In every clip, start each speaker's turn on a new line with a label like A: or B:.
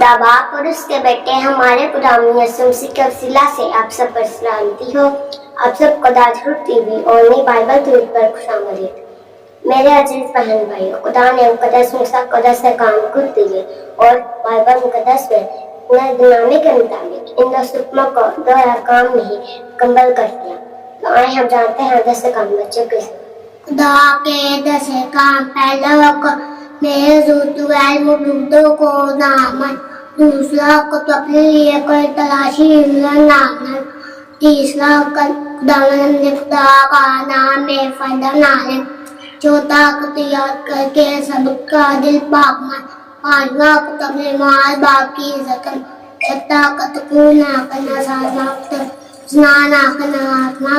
A: خدا باپ اور اس کے بیٹے ہمارے خداوند یسوع مسیح کے وسیلہ سے آپ سب پر سلامتی ہو۔ آپ سب کو داجھر ٹی وی اور نئی بائبل ٹویٹ پر خوش آمدید۔ میرے عزیز بہن بھائیو، خدا نے مقدس موسیٰ کو 10 احکام خود دیے اور بائبل مقدس میں نئے نامے کے مطابق ان 10 حکموں کو 2 احکام میں ہی مکمل کر دیا۔ تو آئے ہم جانتے ہیں 10 احکام بچوں کے خدا کے 10 احکام۔ پہلا حکم، میرے حضور علم کو نہ من۔ دوسرا حکم، اپنے لیے کوئی تلاشی نہ لے۔ تیسرا حکم، خدا کا نام بے فائدہ نہ لے۔ چوتھا حکم، یاد کر کے سب کا دل پاک مان۔ پانچواں حکم، اپنے ماں باپ کی عزت کر۔ چھٹا حکم، خون نہ کرنا، زنا نہ کرنا،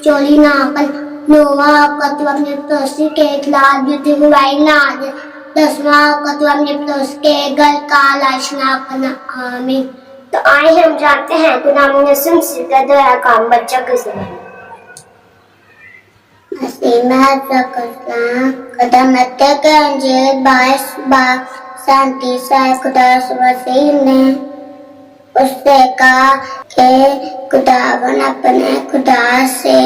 A: چوری نہ کرنا۔ نواں حکم، اپنے پڑوسی کے خلاف جھوٹی گواہی نہ دے۔ 10واں حکم، اپنے پڑوسی کے گھر کا لاش نہ کرنا۔ آمین۔ تو آئے ہم جانتے ہیں خداوند یسوع مسیح کے 2 احکام بچوں کے ذریعے۔ قدمت کے انجیل 22:37 خدا مسیح نے اس سے کہا کہ خداوند اپنے خدا سے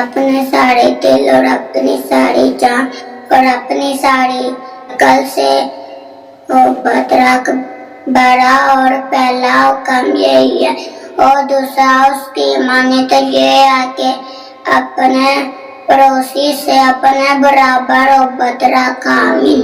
A: اپنے سارے دل اور اپنی ساری جان اور اپنی ساری عقل سے محبت رکھ۔ بڑا اور پہلا حکم یہی ہے اور دوسرا اس کی مانیت یہ ہے کہ اپنے پڑوسی سے اپنے برابر محبت رکھ۔ آمین۔